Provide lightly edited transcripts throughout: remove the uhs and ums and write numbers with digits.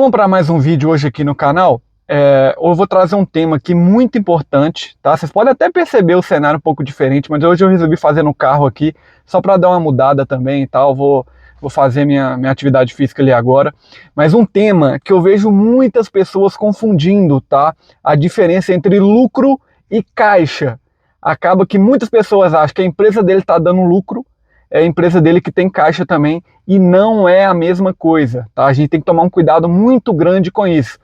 Vamos para mais um vídeo hoje aqui no canal. Eu vou trazer um tema aqui muito importante, tá? Vocês podem até perceber o cenário um pouco diferente, mas hoje eu resolvi fazer no carro aqui, só para dar uma mudada também e tal. Vou fazer minha atividade física ali agora. Mas um tema que eu vejo muitas pessoas confundindo, tá? A diferença entre lucro e caixa. Acaba que muitas pessoas acham que a empresa dele está dando lucro, é a empresa dele que tem caixa também, e não é a mesma coisa, tá? A gente tem que tomar um cuidado muito grande com isso.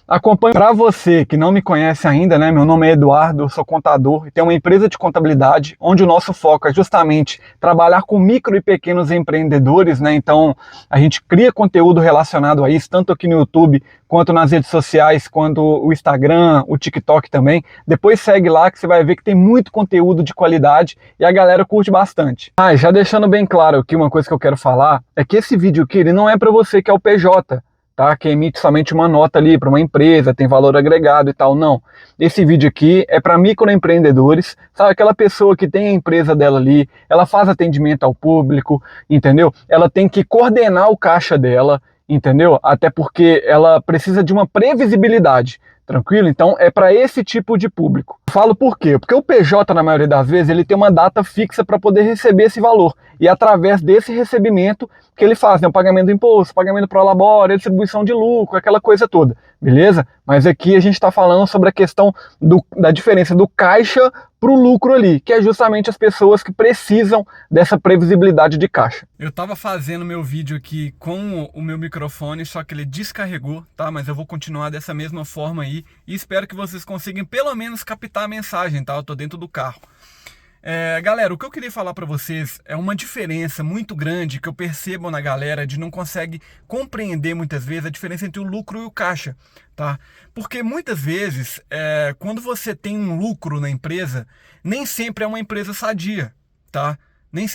Acompanhe. Para você que não me conhece ainda, né? Meu nome é Eduardo, eu sou contador e tenho uma empresa de contabilidade, onde o nosso foco é justamente trabalhar com micro e pequenos empreendedores, né? Então a gente cria conteúdo relacionado a isso, tanto aqui no YouTube, quanto nas redes sociais, quanto o Instagram, o TikTok também. Depois segue lá que você vai ver que tem muito conteúdo de qualidade e a galera curte bastante. Já deixando bem claro aqui uma coisa que eu quero falar, é que esse vídeo aqui ele não é para você que é o PJ, tá? Que emite somente uma nota ali para uma empresa, tem valor agregado e tal, não. Esse vídeo aqui é para microempreendedores, sabe? Aquela pessoa que tem a empresa dela ali, ela faz atendimento ao público, entendeu? Ela tem que coordenar o caixa dela, entendeu? Até porque ela precisa de uma previsibilidade, tranquilo? Então é para esse tipo de público. Falo por quê? Porque o PJ, na maioria das vezes, ele tem uma data fixa para poder receber esse valor. E através desse recebimento que ele faz, né? O pagamento do imposto, pagamento pro labore, distribuição de lucro, aquela coisa toda, beleza? Mas aqui a gente está falando sobre a questão da diferença do caixa para o lucro ali, que é justamente as pessoas que precisam dessa previsibilidade de caixa. Eu estava fazendo meu vídeo aqui com o meu microfone, só que ele descarregou, tá? Mas eu vou continuar dessa mesma forma aí e espero que vocês consigam pelo menos captar a mensagem, tá? Eu tô dentro do carro. Galera, o que eu queria falar para vocês é uma diferença muito grande que eu percebo na galera de não consegue compreender muitas vezes a diferença entre o lucro e o caixa, tá? Porque muitas vezes, quando você tem um lucro na empresa, nem sempre é uma empresa sadia, tá?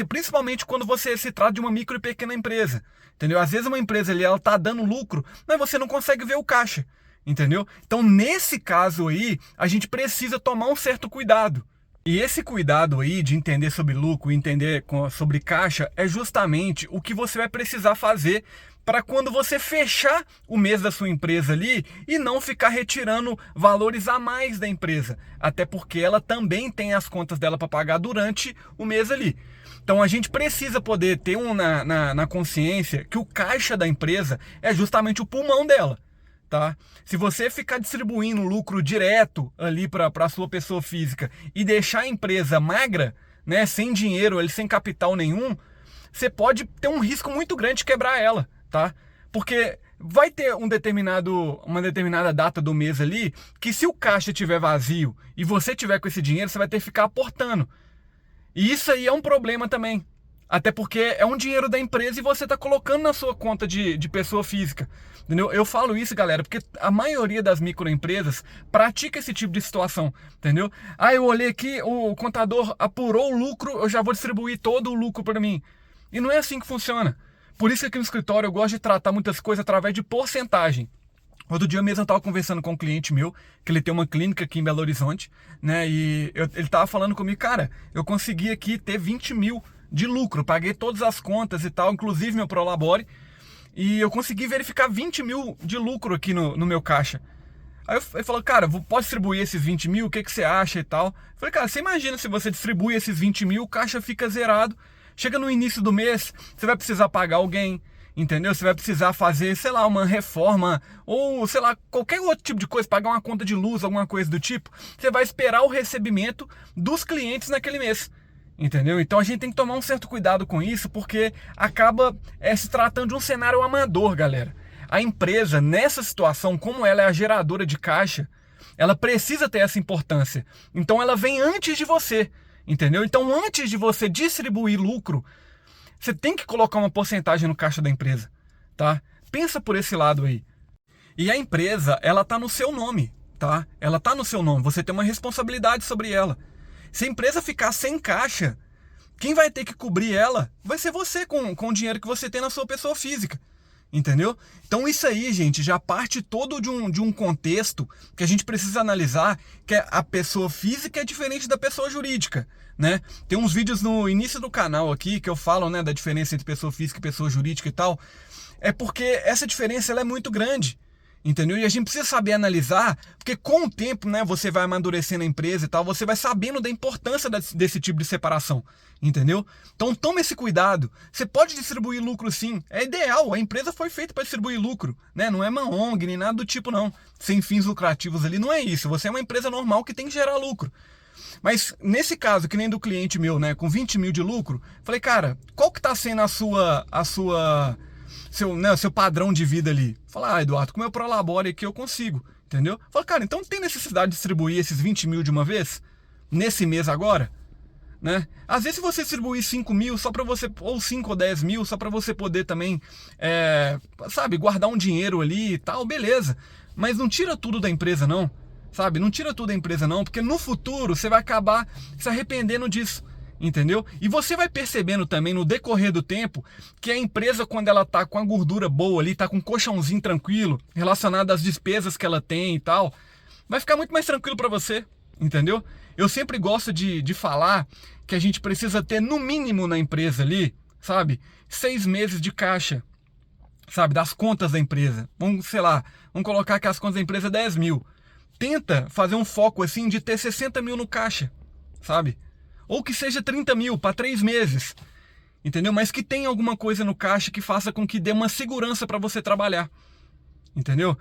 Principalmente quando você se trata de uma micro e pequena empresa, entendeu? Às vezes uma empresa ali, ela tá dando lucro, mas você não consegue ver o caixa, entendeu? Então nesse caso aí, a gente precisa tomar um certo cuidado. E esse cuidado aí de entender sobre lucro, entender sobre caixa, é justamente o que você vai precisar fazer para quando você fechar o mês da sua empresa ali e não ficar retirando valores a mais da empresa. Até porque ela também tem as contas dela para pagar durante o mês ali. Então a gente precisa poder ter na consciência que o caixa da empresa é justamente o pulmão dela. Tá? Se você ficar distribuindo lucro direto ali para a sua pessoa física e deixar a empresa magra, né, sem dinheiro, sem capital nenhum, você pode ter um risco muito grande de quebrar ela, tá? Porque vai ter uma determinada data do mês ali que se o caixa estiver vazio e você tiver com esse dinheiro, você vai ter que ficar aportando. E isso aí é um problema também. Até porque é um dinheiro da empresa e você está colocando na sua conta de pessoa física. Entendeu? Eu falo isso, galera, porque a maioria das microempresas pratica esse tipo de situação. Entendeu? Eu olhei aqui, o contador apurou o lucro, eu já vou distribuir todo o lucro para mim. E não é assim que funciona. Por isso que aqui no escritório eu gosto de tratar muitas coisas através de porcentagem. Outro dia mesmo eu estava conversando com um cliente meu, que ele tem uma clínica aqui em Belo Horizonte, né? E ele estava falando comigo, cara, eu consegui aqui ter 20 mil de lucro, paguei todas as contas e tal, inclusive meu Prolabore, e eu consegui verificar 20 mil de lucro aqui no meu caixa. Aí ele falou, cara, pode distribuir esses 20 mil, o que você acha e tal? Eu falei, cara, você imagina se você distribui esses 20 mil, o caixa fica zerado, chega no início do mês, você vai precisar pagar alguém, entendeu? Você vai precisar fazer, sei lá, uma reforma, ou sei lá, qualquer outro tipo de coisa, pagar uma conta de luz, alguma coisa do tipo, você vai esperar o recebimento dos clientes naquele mês. Entendeu? Então a gente tem que tomar um certo cuidado com isso, porque acaba se tratando de um cenário amador, galera. A empresa, nessa situação, como ela é a geradora de caixa, ela precisa ter essa importância. Então ela vem antes de você, entendeu? Então antes de você distribuir lucro, você tem que colocar uma porcentagem no caixa da empresa, tá? Pensa por esse lado aí. E a empresa, ela tá no seu nome, tá? Ela tá no seu nome, você tem uma responsabilidade sobre ela. Se a empresa ficar sem caixa, quem vai ter que cobrir ela vai ser você com o dinheiro que você tem na sua pessoa física. Entendeu? Então isso aí, gente, já parte todo de um contexto que a gente precisa analisar, que a pessoa física é diferente da pessoa jurídica, né? Tem uns vídeos no início do canal aqui que eu falo, né, da diferença entre pessoa física e pessoa jurídica e tal. É porque essa diferença ela é muito grande. Entendeu? E a gente precisa saber analisar, porque com o tempo, né, você vai amadurecendo a empresa e tal, você vai sabendo da importância desse tipo de separação, entendeu? Então tome esse cuidado. Você pode distribuir lucro sim, é ideal, a empresa foi feita para distribuir lucro, né? Não é uma ONG nem nada do tipo não, sem fins lucrativos ali, não é isso. Você é uma empresa normal que tem que gerar lucro. Mas nesse caso, que nem do cliente meu, né, com 20 mil de lucro, falei, cara, qual que tá sendo seu padrão de vida ali? Fala, Eduardo, como eu prolabore aqui, eu consigo, entendeu? Fala, cara, então não tem necessidade de distribuir esses 20 mil de uma vez? Nesse mês agora? Né? Às vezes se você distribuir 5 mil só para você, ou 5 ou 10 mil, só para você poder também, sabe, guardar um dinheiro ali e tal, beleza. Mas não tira tudo da empresa não, sabe? Não tira tudo da empresa não, porque no futuro você vai acabar se arrependendo disso. Entendeu? E você vai percebendo também no decorrer do tempo que a empresa, quando ela tá com a gordura boa ali, tá com um colchãozinho tranquilo, relacionado às despesas que ela tem e tal, vai ficar muito mais tranquilo para você, entendeu? Eu sempre gosto de falar que a gente precisa ter no mínimo na empresa ali, sabe, 6 meses de caixa, sabe, das contas da empresa. Vamos, sei lá, vamos colocar que as contas da empresa é 10 mil. Tenta fazer um foco assim de ter 60 mil no caixa, sabe? Ou que seja 30 mil para 3 meses, entendeu? Mas que tenha alguma coisa no caixa que faça com que dê uma segurança para você trabalhar, entendeu?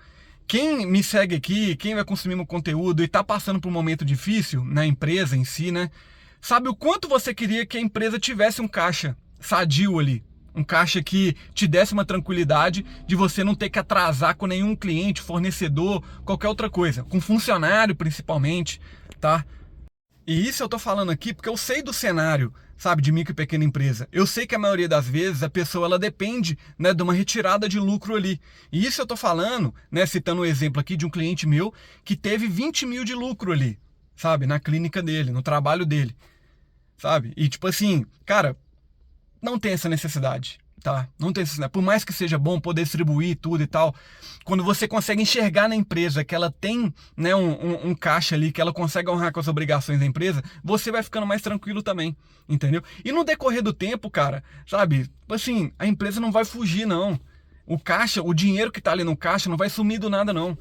Quem me segue aqui, quem vai consumir meu conteúdo e está passando por um momento difícil na empresa em si, né? Sabe o quanto você queria que a empresa tivesse um caixa sadio ali, um caixa que te desse uma tranquilidade de você não ter que atrasar com nenhum cliente, fornecedor, qualquer outra coisa, com funcionário principalmente, tá? E isso eu tô falando aqui porque eu sei do cenário, sabe, de micro e pequena empresa. Eu sei que a maioria das vezes a pessoa ela depende, né, de uma retirada de lucro ali. E isso eu tô falando, né, citando um exemplo aqui de um cliente meu que teve 20 mil de lucro ali, sabe, na clínica dele, no trabalho dele, sabe? E tipo assim, cara, não tem essa necessidade, tá? Não tem necessidade. Por mais que seja bom poder distribuir tudo e tal, quando você consegue enxergar na empresa que ela tem, né, um caixa ali, que ela consegue honrar com as obrigações da empresa, você vai ficando mais tranquilo também, entendeu? E no decorrer do tempo, cara, sabe, assim, a empresa não vai fugir, não. O caixa, o dinheiro que tá ali no caixa não vai sumir do nada, não.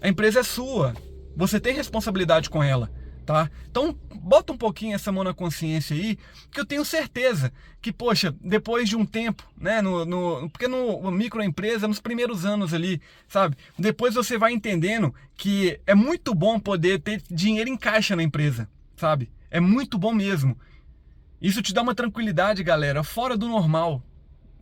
A empresa é sua. Você tem responsabilidade com ela, tá? Então, bota um pouquinho essa mão na consciência aí, que eu tenho certeza que, poxa, depois de um tempo, né, porque no microempresa, nos primeiros anos ali, sabe? Depois você vai entendendo que é muito bom poder ter dinheiro em caixa na empresa, sabe? É muito bom mesmo. Isso te dá uma tranquilidade, galera, fora do normal,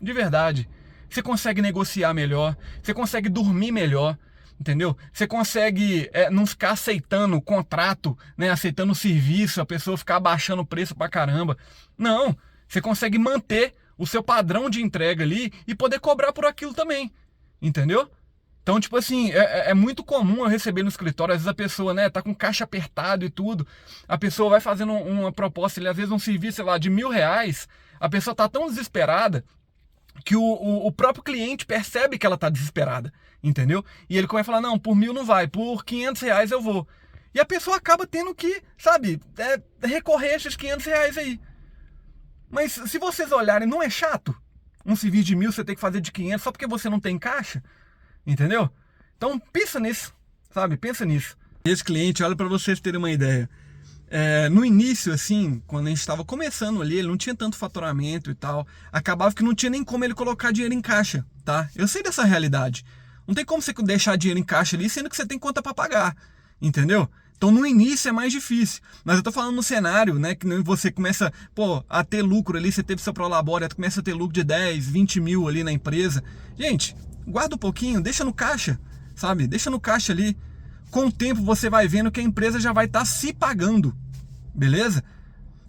de verdade. Você consegue negociar melhor, você consegue dormir melhor, entendeu? Você consegue não ficar aceitando o contrato, né? Aceitando o serviço, a pessoa ficar abaixando o preço pra caramba. Não, você consegue manter o seu padrão de entrega ali e poder cobrar por aquilo também, entendeu? Então, tipo assim, é muito comum eu receber no escritório, às vezes a pessoa, né, tá com caixa apertado e tudo, a pessoa vai fazendo uma proposta, às vezes um serviço, sei lá, de R$ 1.000, a pessoa tá tão desesperada que o próprio cliente percebe que ela tá desesperada, entendeu? E ele começa a falar, não, por 1.000 não vai, por R$ 500 eu vou. E a pessoa acaba tendo que, sabe, recorrer a esses R$ 500 aí. Mas se vocês olharem, não é chato? Um serviço de 1.000 você tem que fazer de 500 só porque você não tem caixa? Entendeu? Então pensa nisso, sabe? Pensa nisso. Esse cliente, olha para vocês terem uma ideia. No início, assim, quando a gente estava começando ali, ele não tinha tanto faturamento e tal. Acabava que não tinha nem como ele colocar dinheiro em caixa, tá? Eu sei dessa realidade. Não tem como você deixar dinheiro em caixa ali, sendo que você tem conta para pagar, entendeu? Então no início é mais difícil. Mas eu tô falando no cenário, né, que você começa, pô, a ter lucro ali, você teve seu Prolabore, começa a ter lucro de 10, 20 mil ali na empresa. Gente, guarda um pouquinho, deixa no caixa, sabe? Deixa no caixa ali. Com o tempo você vai vendo que a empresa já vai estar se pagando, beleza?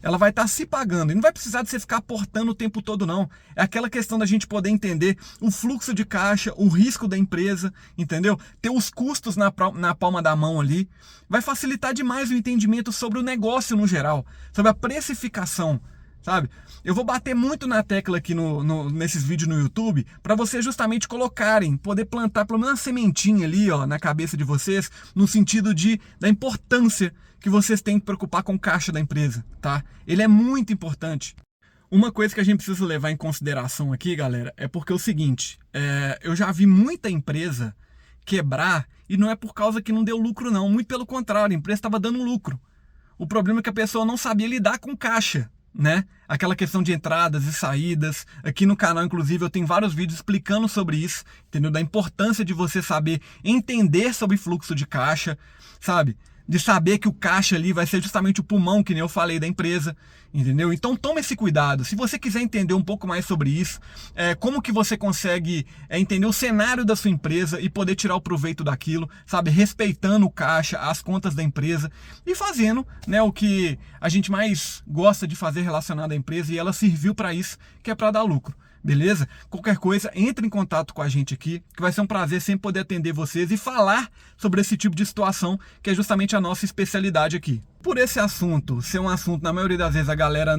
Ela vai estar se pagando e não vai precisar de você ficar aportando o tempo todo não. É aquela questão da gente poder entender o fluxo de caixa, o risco da empresa, entendeu? Ter os custos na palma da mão ali. Vai facilitar demais o entendimento sobre o negócio no geral, sobre a precificação, sabe? Eu vou bater muito na tecla aqui nesses vídeos no YouTube para vocês justamente colocarem, poder plantar pelo menos uma sementinha ali, ó, na cabeça de vocês, no sentido da importância que vocês têm que preocupar com o caixa da empresa, tá? Ele é muito importante. Uma coisa que a gente precisa levar em consideração aqui, galera, é porque é o seguinte, eu já vi muita empresa quebrar, e não é por causa que não deu lucro não, muito pelo contrário, a empresa estava dando lucro. O problema é que a pessoa não sabia lidar com caixa, né? Aquela questão de entradas e saídas. Aqui no canal, inclusive, eu tenho vários vídeos explicando sobre isso, entendeu? Da importância de você saber entender sobre fluxo de caixa, sabe? De saber que o caixa ali vai ser justamente o pulmão, que nem eu falei, da empresa, entendeu? Então tome esse cuidado. Se você quiser entender um pouco mais sobre isso, como que você consegue entender o cenário da sua empresa e poder tirar o proveito daquilo, sabe? Respeitando o caixa, as contas da empresa e fazendo, né, o que a gente mais gosta de fazer relacionado à empresa, e ela serviu para isso, que é para dar lucro. Beleza? Qualquer coisa, entre em contato com a gente aqui, que vai ser um prazer sempre poder atender vocês e falar sobre esse tipo de situação, que é justamente a nossa especialidade aqui. Por esse assunto ser um assunto, na maioria das vezes, a galera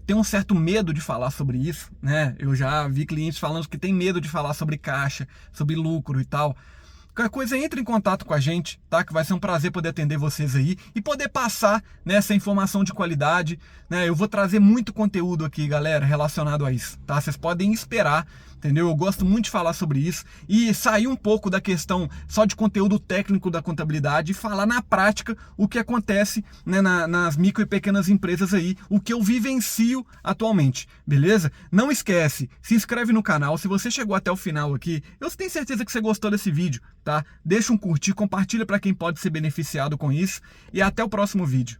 tem um certo medo de falar sobre isso, né? Eu já vi clientes falando que tem medo de falar sobre caixa, sobre lucro e tal. Qualquer coisa, entre em contato com a gente, tá? Que vai ser um prazer poder atender vocês aí e poder passar, né, essa informação de qualidade, né? Eu vou trazer muito conteúdo aqui, galera, relacionado a isso, tá? Vocês podem esperar, entendeu? Eu gosto muito de falar sobre isso e sair um pouco da questão só de conteúdo técnico da contabilidade e falar na prática o que acontece, né, nas micro e pequenas empresas aí, o que eu vivencio atualmente, beleza? Não esquece, se inscreve no canal. Se você chegou até o final aqui, eu tenho certeza que você gostou desse vídeo, tá? Deixa um curtir, compartilha para quem pode ser beneficiado com isso e até o próximo vídeo.